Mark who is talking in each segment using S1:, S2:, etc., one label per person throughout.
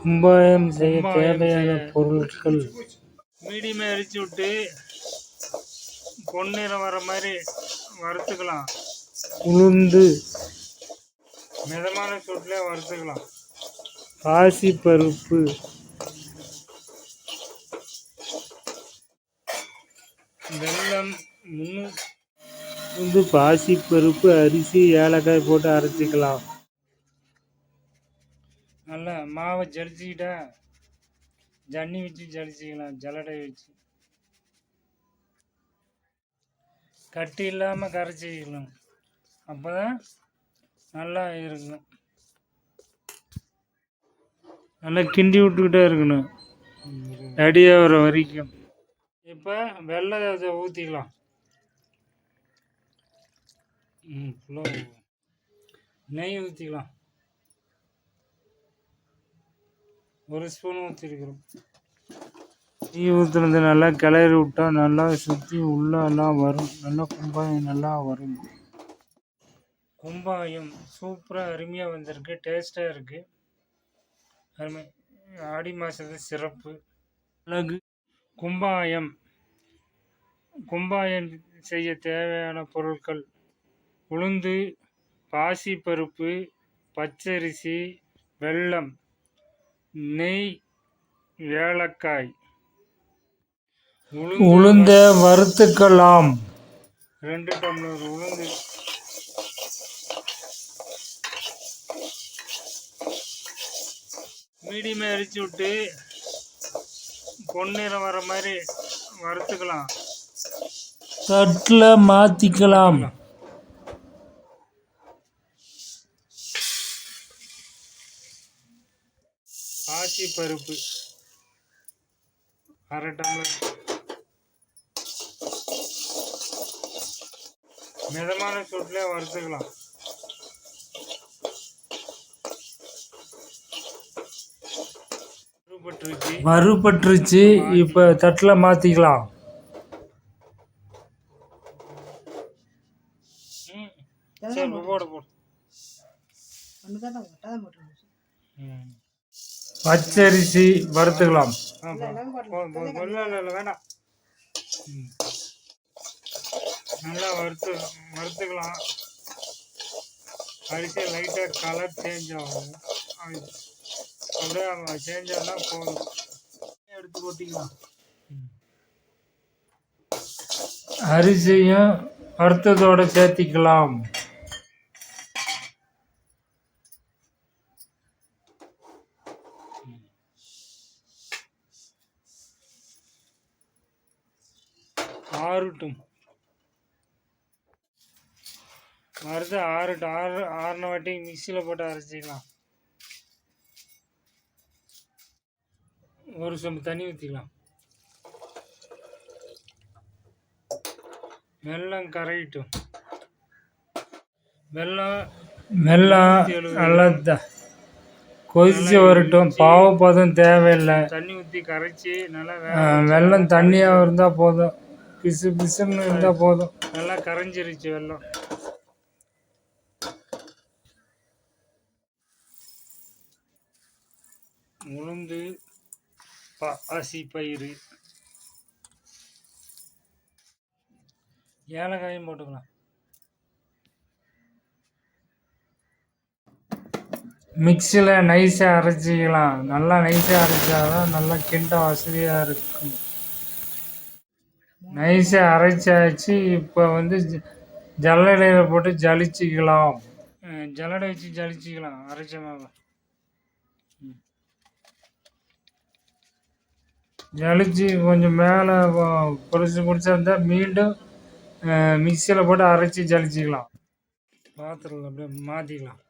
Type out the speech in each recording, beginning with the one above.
S1: கும்பாயம் செய்ய தேவையான பொருட்கள்.
S2: மீடியமாக எரிச்சு விட்டு பொன்னிறம் வர மாதிரி வறுத்துக்கலாம்.
S1: உளுந்து
S2: மிதமான சூட்டில் வறுத்துக்கலாம்.
S1: பாசிப்பருப்பு,
S2: வெல்லம்,
S1: பாசிப்பருப்பு, அரிசி, ஏலக்காய் போட்டு அரைச்சிக்கலாம்.
S2: நல்லா மாவை ஜலிச்சுக்கிட்டா ஜன்னி வச்சு ஜலிச்சிக்கலாம். ஜல்லடை வச்சு கட்டி இல்லாமல் கரைச்சிக்கலாம். அப்போ தான் நல்லா இருக்கும்.
S1: நல்லா கிண்டி விட்டுக்கிட்டே இருக்கணும் ரெடியாக வர வரைக்கும்.
S2: இப்போ வெள்ளத்தை ஊற்றிக்கலாம். நெய் ஊற்றிக்கலாம். 1 ஸ்பூன் ஊற்றிருக்கிறோம்.
S1: நெய் ஊற்றுனது நல்லா கிளறி விட்டா நல்லா சுற்றி உள்ளெல்லாம் வரும். நல்லா கும்பாயம் நல்லா வரும்.
S2: கும்பாயம் சூப்பராக அருமையாக வந்திருக்கு. டேஸ்ட்டாக இருக்குது. அருமை. ஆடி மாதத்து சிறப்பு
S1: அழகு.
S2: கும்பாயம் செய்ய தேவையான பொருட்கள்: உளுந்து, பாசிப்பருப்பு, பச்சரிசி, வெல்லம், நெய், ஏலக்காய்.
S1: உளுந்த வறுத்துக்கலாம்.
S2: 2 டம்ளர் உளுந்து, மீடியமாக எரிச்சு விட்டு பொன்னிறம் வர மாதிரி வறுத்துக்கலாம்.
S1: தட்டில் மாற்றிக்கலாம்.
S2: பாசிப்பருப்பு 1/2 டம்ளர், மிதமான சூட்டில் வறுத்துக்கலாம்.
S1: வறுபட்டுருச்சு. இப்போ தட்டில் மாற்றிக்கலாம். பச்சரிசி வறுத்துக்கலாம்.
S2: வேண்டாம், நல்லா வறுத்துக்கலாம். அரிசி லைட்டாக கலர் சேஞ்ச் ஆகும். அப்படியே சேஞ்ச் ஆனால் போதும். எடுத்து கொட்டிக்கலாம்.
S1: அரிசியும் வறுத்ததோடு சேர்த்திக்கலாம்.
S2: ஆறட்டும். வறுத்து ஆறின வாட்டி மிக்சியில் போட்டு அரைச்சிக்கலாம். 1 சொம்பு தண்ணி ஊற்றிக்கலாம். வெல்லம் கரையிட்டும்.
S1: வெல்லம் நல்லா கொதிச்சு வரட்டும். பாவப்பதம் தேவையில்லை.
S2: தண்ணி ஊற்றி கரைச்சி நல்லா
S1: வெல்லம் தண்ணியாக இருந்தால் போதும். பிசு பிசுன்னு இருந்தால் போதும்.
S2: நல்லா கரைஞ்சிருச்சு வெல்லம். உளுந்து, பாசிப்பயிறு, ஏலக்காயும் போட்டுக்கலாம்.
S1: மிக்சியில் நைஸாக அரைச்சிக்கலாம். நல்லா நைஸாக அரைச்சாதான் நல்லா கிண்ட வசதியாக இருக்கும். நைஸாக அரைச்சாச்சு. இப்போ ஜல்லடையில் போட்டு ஜலிச்சிக்கலாம்.
S2: ஜல்லடை வச்சு ஜலிச்சிக்கலாம். அரைச்ச மாவை
S1: ஜலிச்சு கொஞ்சம் மேலே பிடிச்சிருந்தா மீண்டும் மிக்சியில் போட்டு அரைச்சி ஜலிச்சிக்கலாம்.
S2: பாத்திரத்தில் அப்படியே மாற்றிக்கலாம்.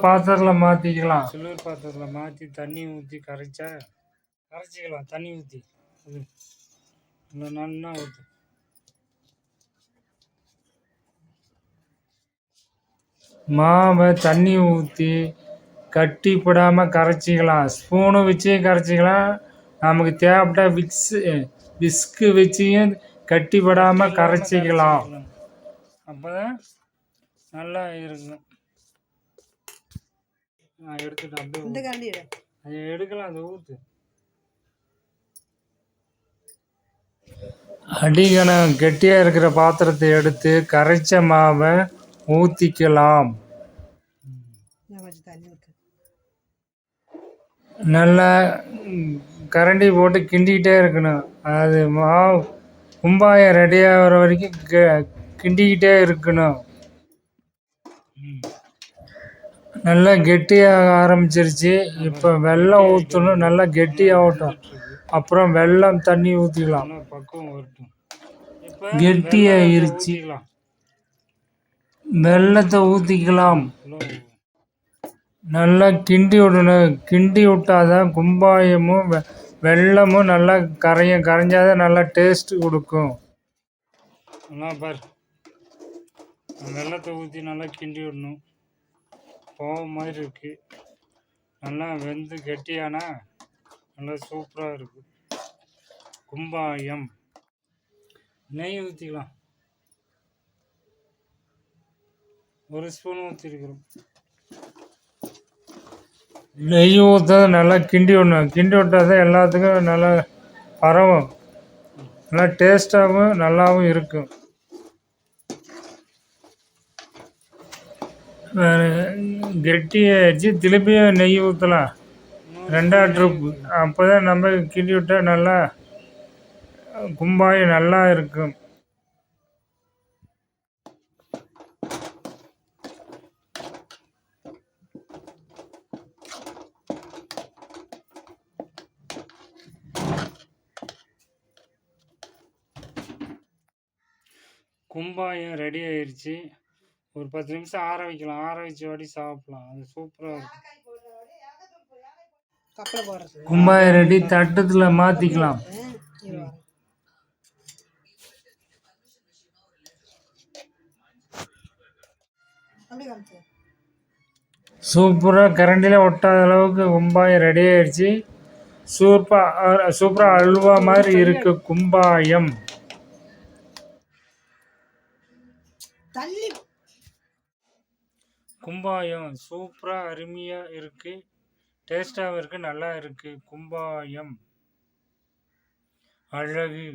S1: பாத்திரத்தில் மாற்றிக்கலாம்.
S2: சில்வர் பாத்திரத்தில் மாற்றி தண்ணி ஊற்றி கரைச்சிக்கலாம். தண்ணி ஊற்றி நல்லா ஊற்றி
S1: மாவை தண்ணி ஊற்றி கட்டிப்படாமல் கரைச்சிக்கலாம். ஸ்பூனு வச்சு கரைச்சிக்கலாம். நமக்கு தேவைப்பட்ட விஸ்கு வச்சியும் கட்டிப்படாமல் கரைச்சிக்கலாம்.
S2: அப்போ தான் நல்லா இருக்கும். எடுத்துட்டு அப்படியே
S3: இந்த கரண்டி எடு.
S2: அதை எடுக்கலாம், அதை ஊற்று.
S1: அடிகனம் கெட்டியாக இருக்கிற பாத்திரத்தை எடுத்து கரைச்ச மாவை ஊற்றிக்கலாம்.
S3: நான் கொஞ்சம் தண்ணி ஊற்று.
S1: நல்லா கரண்டி போட்டு கிண்டிக்கிட்டே இருக்கணும். அது மாவு கும்பாயம் ரெடி ஆகிற வரைக்கும் கிண்டிக்கிட்டே இருக்கணும். நல்லா கெட்டியாக ஆரம்பிச்சிருச்சு. இப்போ வெல்லம் ஊற்றணும், நல்லா கெட்டியாகட்டும். அப்புறம் வெல்லம் தண்ணி ஊற்றிக்கலாம்.
S2: பக்குவம் வரட்டும்.
S1: கெட்டியாயிருச்சு, வெல்லத்தை ஊற்றிக்கலாம். நல்லா கிண்டி விடணும். கிண்டி விட்டாதான் கும்பாயமும் வெல்லமும் நல்லா கரைஞ்சாதான் நல்லா டேஸ்ட்டு கொடுக்கும்.
S2: பாரு, வெல்லத்தை ஊற்றி நல்லா கிண்டி விடணும். போக மாதிரி இருக்கு. நல்லா வெந்து கெட்டியானா நல்லா சூப்பராக இருக்கு கும்பாயம். நெய் ஊற்றிக்கலாம், 1 ஸ்பூன் ஊற்றிருக்கிறோம்.
S1: நெய் ஊற்ற நல்லா கிண்டி விடணும். கிண்டி விட்டால் தான் எல்லாத்துக்கும் நல்லா பரவும், நல்லா டேஸ்ட்டாகவும் நல்லாவும் இருக்கும். கெட்டியாகிடுச்சு, திருப்பியும் நெய் ஊற்றலாம், 2ஆவது ட்ரிப்பு. அப்போ தான் நம்ம கிண்டி விட்டால் நல்லா கும்பாயம் நல்லா இருக்கும்.
S2: கும்பாயம் ரெடி ஆயிடுச்சு. ஒரு 10 நிமிஷம் ஆற வைக்கலாம். ஆற வச்சு வாட்டி சாப்பிடலாம். அது சூப்பராக இருக்கும்.
S1: கும்பாயம் ரெடி, தட்டத்தில் மாற்றிக்கலாம். சூப்பராக கரண்டியில் ஒட்டாத அளவுக்கு கும்பாயம் ரெடி ஆயிடுச்சு. சூப்பராக அல்வா மாதிரி இருக்கு கும்பாயம்.
S2: கும்பாயம் சூப்பராக அருமையாக இருக்குது, டேஸ்ட்டாகவும் இருக்குது, நல்லா இருக்குது. கும்பாயம் அழகு.